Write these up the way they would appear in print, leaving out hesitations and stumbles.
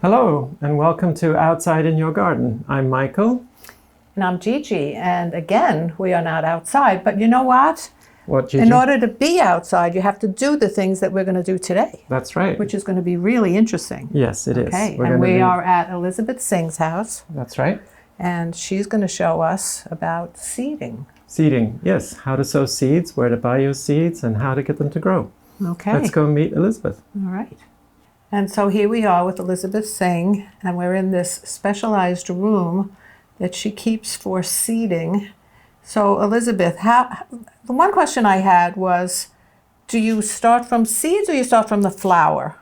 Hello, and welcome to Outside in Your Garden. I'm Michael. And I'm Gigi, and again, we are not outside, but you know what? What, Gigi? In order to be outside, you have to do the things that we're going to do today. That's right. Which is going to be really interesting. Yes, it is. Okay, and we are at Elizabeth Singh's house. That's right. And she's going to show us about seeding. Seeding, yes. How to sow seeds, where to buy your seeds, and how to get them to grow. Okay. Let's go meet Elizabeth. All right. And so here we are with Elizabeth Singh, and we're in this specialized room that she keeps for seeding. So Elizabeth, the one question I had was, do you start from seeds or you start from the flower?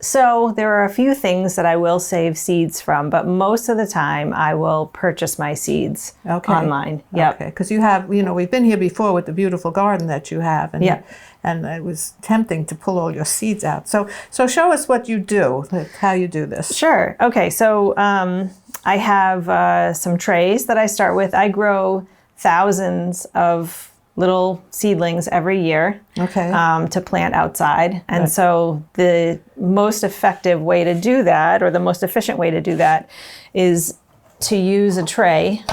So there are a few things that I will save seeds from, but most of the time I will purchase my seeds online. Yep. Okay, because you have, we've been here before with the beautiful garden that you have, and and it was tempting to pull all your seeds out. So show us what you do, how you do this. Sure. Okay, so I have some trays that I start with. I grow thousands of little seedlings every year to plant outside. And so the most effective way to do that, or the most efficient way to do that, is to use a tray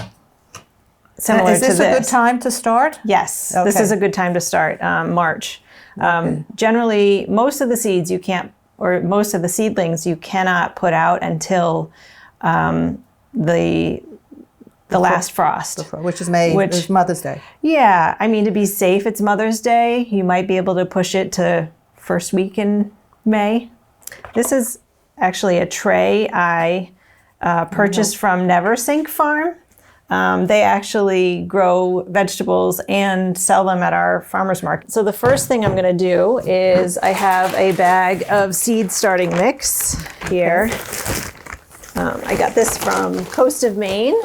similar to this. Is this a good time to start? Yes, this is a good time to start, March. Generally, most of the seeds you can't, or most of the seedlings you cannot put out until the last frost. Which is May, which is Mother's Day. Yeah, I mean, to be safe, it's Mother's Day. You might be able to push it to first week in May. This is actually a tray I purchased from Never Sink Farm. They actually grow vegetables and sell them at our farmer's market. So the first thing I'm going to do is I have a bag of seed starting mix here. I got this from Coast of Maine.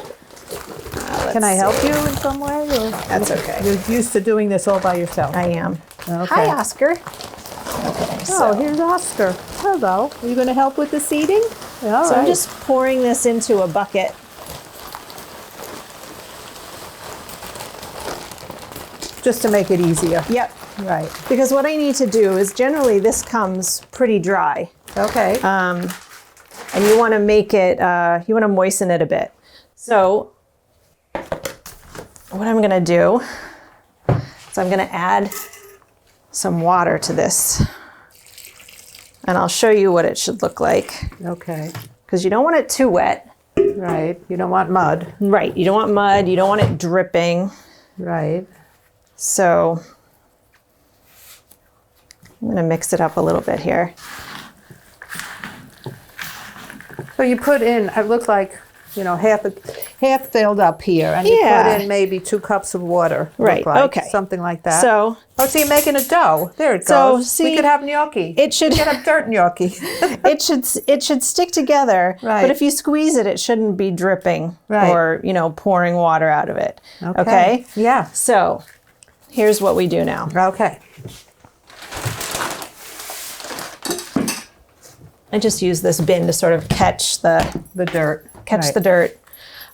Can I help you in some way? Or that's okay. You're used to doing this all by yourself. I am. Okay. Hi, Oscar. Okay, so here's Oscar. Hello. Are you going to help with the seeding? All right. I'm just pouring this into a bucket. Just to make it easier. Yep. Right. Because what I need to do is generally this comes pretty dry. Okay. And you want to make it, you want to moisten it a bit. So what I'm going to do is I'm going to add some water to this. And I'll show you what it should look like. Okay. Because you don't want it too wet. Right. You don't want mud. Right. You don't want mud. You don't want it dripping. Right. So I'm going to mix it up a little bit here. So you put in, it looks like, half filled up here, and you put in maybe 2 cups of water. Right. Okay. Something like that. So you're making a dough. There it goes. See, we could have gnocchi. It should. We could have dirt gnocchi. It should stick together. Right. But if you squeeze it, it shouldn't be dripping or pouring water out of it. Okay. Yeah. So here's what we do now. Okay. I just use this bin to sort of catch the dirt. Catch the dirt.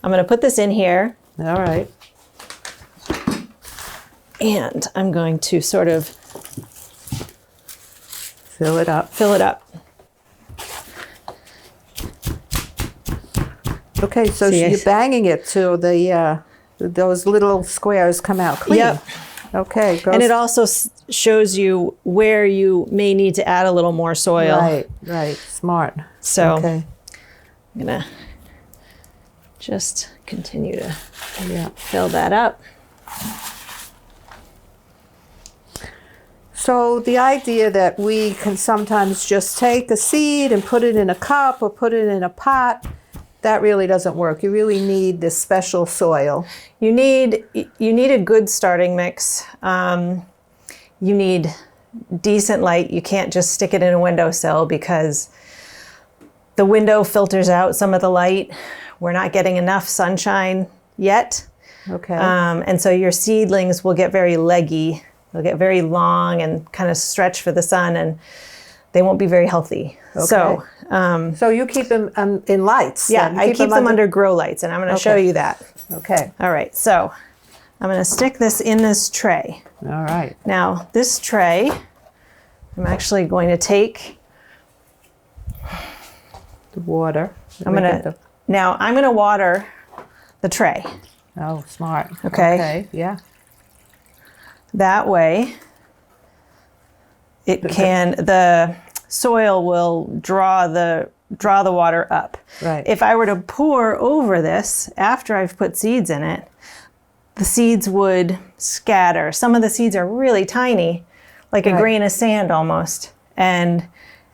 I'm going to put this in here. All right. And I'm going to sort of fill it up. Fill it up. Okay, so you're banging it till those little squares come out clean. Yep. Okay. And it also shows you where you may need to add a little more soil. Right. Smart. So I'm going to just continue to fill that up. So the idea that we can sometimes just take a seed and put it in a cup or put it in a pot, that really doesn't work. You really need this special soil. You need a good starting mix. You need decent light. You can't just stick it in a windowsill because the window filters out some of the light. We're not getting enough sunshine yet. Okay. And so your seedlings will get very leggy. They'll get very long and kind of stretch for the sun, and they won't be very healthy. Okay. So you keep them in lights? Yeah, I keep them under grow lights, and I'm going to show you that. Okay. All right, so I'm going to stick this in this tray. All right. Now, this tray, I'm actually going to take water. I'm gonna water the tray. Oh, smart. Okay. Yeah. That way, the soil will draw the water up. Right. If I were to pour over this after I've put seeds in it, the seeds would scatter. Some of the seeds are really tiny, like a grain of sand almost, and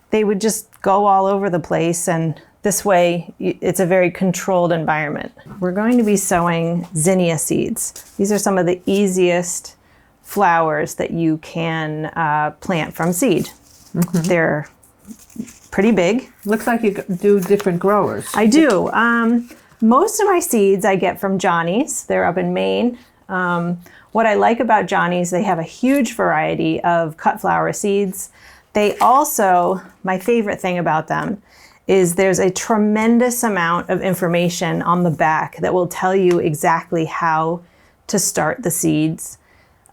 they would just go all over the place. And this way, it's a very controlled environment. We're going to be sowing zinnia seeds. These are some of the easiest flowers that you can plant from seed. They're pretty big. Looks like you do different growers. I do. Most of my seeds I get from Johnny's. They're up in Maine. What I like about Johnny's, they have a huge variety of cut flower seeds. They also, my favorite thing about them is there's a tremendous amount of information on the back that will tell you exactly how to start the seeds.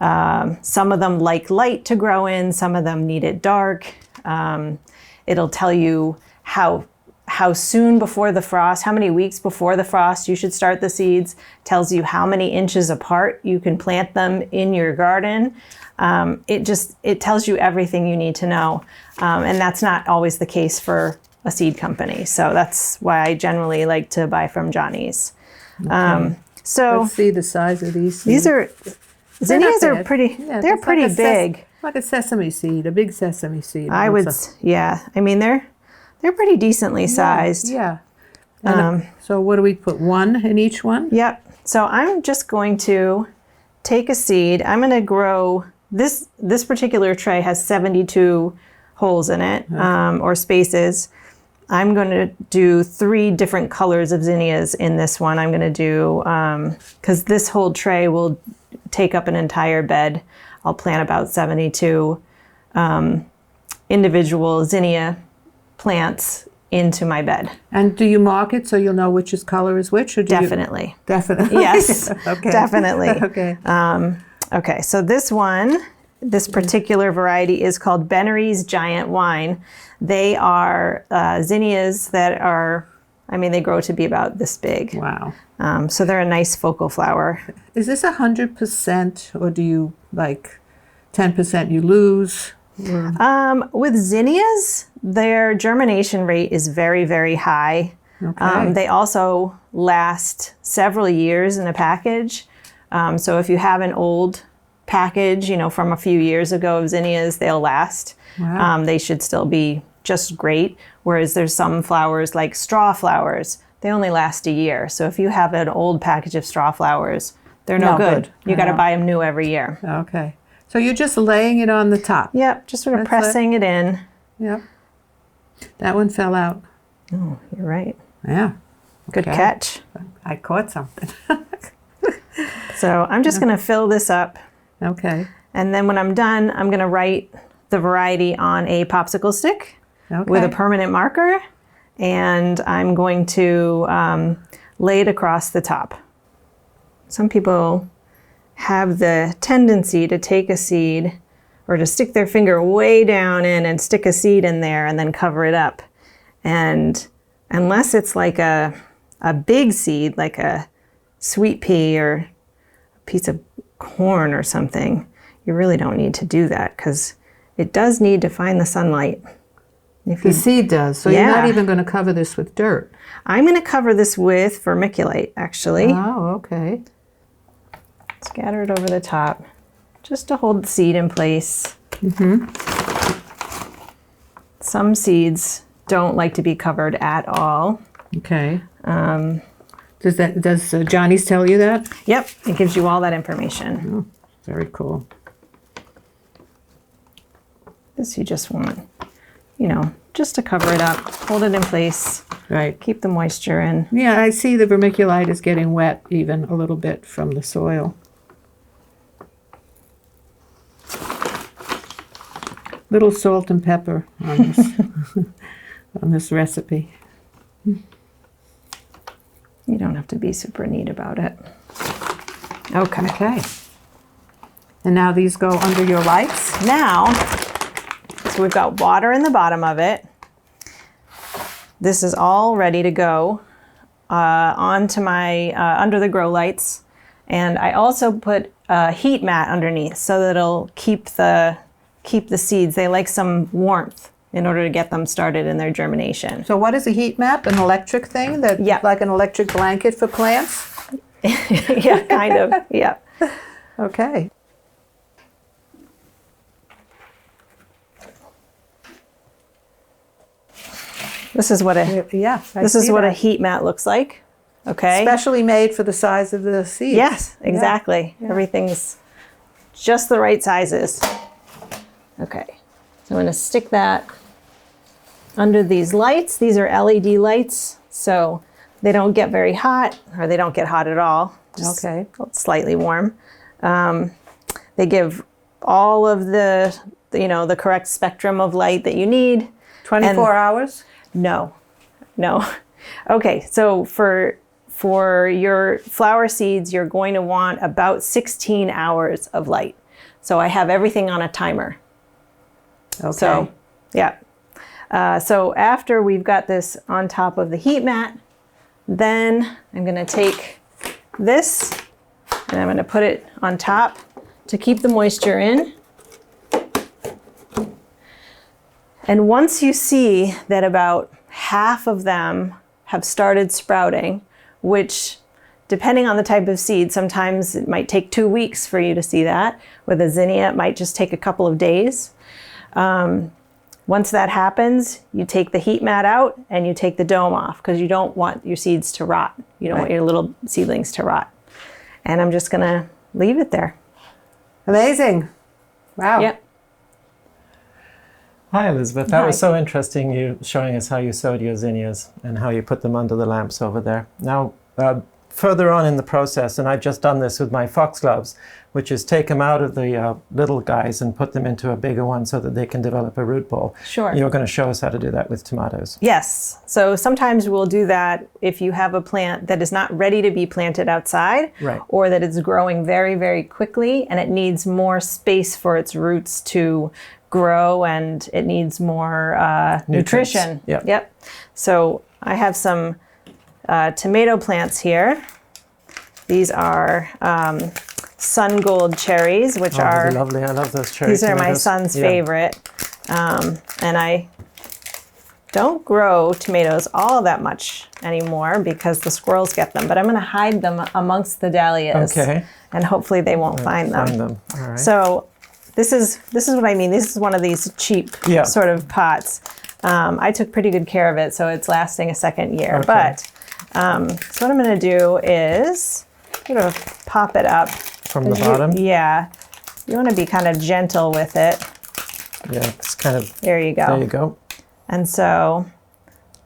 Some of them like light to grow in, some of them need it dark. It'll tell you how soon before the frost, how many weeks before the frost you should start the seeds, tells you how many inches apart you can plant them in your garden. It tells you everything you need to know. And that's not always the case for a seed company. So that's why I generally like to buy from Johnny's. So let's see the size of these seeds. These are, zinnias are pretty, Yeah, they're it's pretty like big. like a sesame seed, a big sesame seed. I would, yeah. I mean, they're pretty decently sized. Yeah. And, so what do we put? One in each one? Yep. So I'm just going to take a seed. I'm going to grow, this particular tray has 72 holes in it, or spaces. I'm going to do 3 different colors of zinnias in this one. I'm going to do, because this whole tray will take up an entire bed. I'll plant about 72 individual zinnia plants into my bed. And do you mark it so you'll know which color is which? Or do Definitely. Definitely. Yes, Okay. definitely. Okay. Okay, so this particular variety is called Bennery's Giant Wine. They are zinnias that are, I mean, they grow to be about this big. Wow. So they're a nice focal flower. Is this 100% or do you like 10% you lose? With zinnias, their germination rate is very, very high. Okay. They also last several years in a package. So if you have an old package, from a few years ago of zinnias, they'll last. Wow. They should still be just great. Whereas there's some flowers like straw flowers, they only last a year. So if you have an old package of straw flowers, they're no good. You got to buy them new every year. Okay. So you're just laying it on the top. Yep, just sort of pressing it in. Yep. That one fell out. Oh, you're right. Yeah. Good Okay. catch. I caught something. So I'm just going to fill this up. Okay. And then when I'm done, I'm going to write the variety on a popsicle stick Okay. with a permanent marker. And I'm going to lay it across the top. Some people have the tendency to take a seed or to stick their finger way down in and stick a seed in there and then cover it up. And unless it's like a big seed, like a sweet pea or a piece of corn or something, you really don't need to do that because it does need to find the sunlight. The seed does. So you're not even going to cover this with dirt. I'm going to cover this with vermiculite, actually. Oh, okay. Scatter it over the top just to hold the seed in place. Some seeds don't like to be covered at all. Okay. Does Johnny's tell you that? Yep, it gives you all that information. Oh, very cool. This you just want, just to cover it up, hold it in place, Right. keep the moisture in. Yeah, I see the vermiculite is getting wet even a little bit from the soil. Little salt and pepper on this on this recipe. You don't have to be super neat about it. Okay. Okay. And now these go under your lights? Now, so we've got water in the bottom of it. this is all ready to go onto my under the grow lights, and I also put a heat mat underneath so that it'll keep the seeds. They like some warmth in order to get them started in their germination. So what is a heat map? An electric thing that, Yeah. like an electric blanket for plants? Yeah, kind of. Yeah. Okay. This is what a Yeah. this is what a heat mat looks like. Okay. Specially made for the size of the seeds. Yes, exactly. Everything's just the right sizes. Okay. So I'm going to stick that under these lights. These are LED lights, so they don't get very hot, or they don't get hot at all. Just Okay. slightly warm. They give all of the the correct spectrum of light that you need. 24 hours? No. Okay, so for your flower seeds, you're going to want about 16 hours of light. So I have everything on a timer. Okay. So, yeah. So after we've got this on top of the heat mat, then I'm going to take this and I'm going to put it on top to keep the moisture in. And once you see that about half of them have started sprouting, which depending on the type of seed, sometimes it might take 2 weeks for you to see that. With a zinnia, it might just take a couple of days. Once that happens, you take the heat mat out and you take the dome off because you don't want your seeds to rot. You don't want your little seedlings to rot. And I'm just going to leave it there. Amazing. Wow. Yep. Hi, Elizabeth. That was Hi. so interesting, you showing us how you sowed your zinnias and how you put them under the lamps over there. Now, further on in the process, and I've just done this with my foxgloves, which is take them out of the little guys and put them into a bigger one so that they can develop a root ball. Sure. You're going to show us how to do that with tomatoes. Yes. So sometimes we'll do that if you have a plant that is not ready to be planted outside, Right. or that it's growing very, very quickly and it needs more space for its roots to grow and it needs more nutrition. Yep. Yep. So I have some tomato plants here. These are sun gold cherries, which Oh, are they're lovely. I love those cherry these are my tomatoes. son's Yeah. favorite. And I don't grow tomatoes all that much anymore because the squirrels get them, but I'm going to hide them amongst the dahlias. Okay. And hopefully they won't find them. Find them. All right. So this is what I mean. This is one of these cheap Yeah. sort of pots. I took pretty good care of it, so it's lasting a second year. Okay. But so what I'm going to do is sort of pop it up. From the bottom? Yeah. You want to be kind of gentle with it. Yeah, it's kind of, There you go. there you go. And so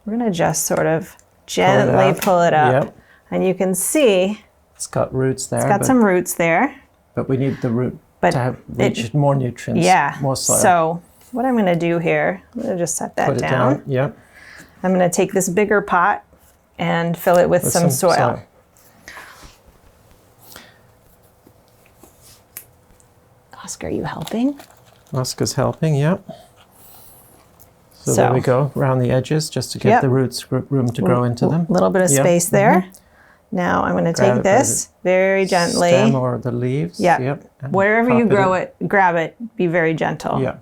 we're going to just sort of gently pull it up. Yep. And you can see It's got roots there. it's got some roots there. But we need the root But to have reach more nutrients, Yeah. more soil. So what I'm going to do here, I'm going to just set that Put it down. Yep. I'm going to take this bigger pot and fill it with some soil. Oscar, are you helping? Oscar's helping, yep. So, So- there we go, around the edges, just to get Yep. the roots room to grow into them. A little bit of Yep. space there. Now I'm going to Grab take it by this very gently. Stem or the leaves. Yeah. Yep. and Wherever pop you grow in. it, grab it, be very gentle. Yeah.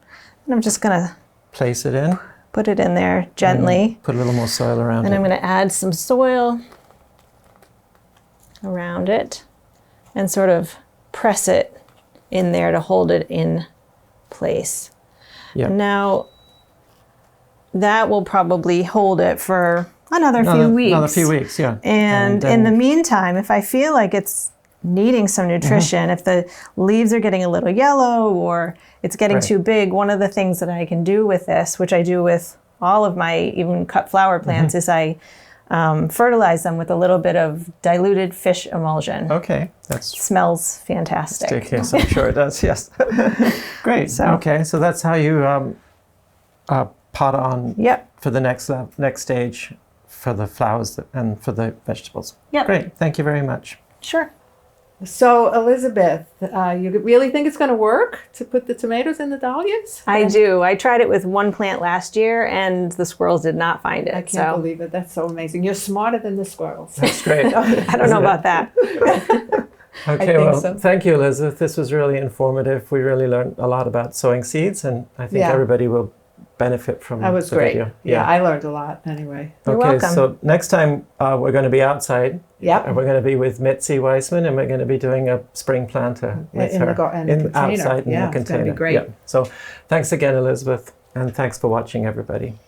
And I'm just going to Place it in. put it in there gently. Put a little more soil around And it. I'm going to add some soil around it and sort of press it in there to hold it in place. Yep. Now, that will probably hold it for another few weeks. Another few weeks, yeah. And in the meantime, if I feel like it's needing some nutrition, if the leaves are getting a little yellow or it's getting Right. too big, one of the things that I can do with this, which I do with all of my even cut flower plants, is I fertilize them with a little bit of diluted fish emulsion. Okay, that's Smells fantastic. yes, I'm sure it does, yes. Great, okay, so that's how you pot on Yep. for the next stage for the flowers and for the vegetables. Yep. Great, thank you very much. Sure. So, Elizabeth, you really think it's going to work to put the tomatoes in the dahlias? I do. I tried it with one plant last year, and the squirrels did not find it. I can't believe it. That's so amazing. You're smarter than the squirrels. That's great. I don't know about that. Okay, think well, so. thank you, Elizabeth. This was really informative. We really learned a lot about sowing seeds, and I think Yeah. everybody will benefit from That was the great. video. Yeah, I learned a lot anyway. You're Okay, welcome. so next time we're going to be outside. Yep. And we're going to be with Mitzi Weissman, and we're going to be doing a spring planter with In her. the container. Outside in Yeah, the it's gonna be container. great. Yeah. So thanks again, Elizabeth, and thanks for watching, everybody.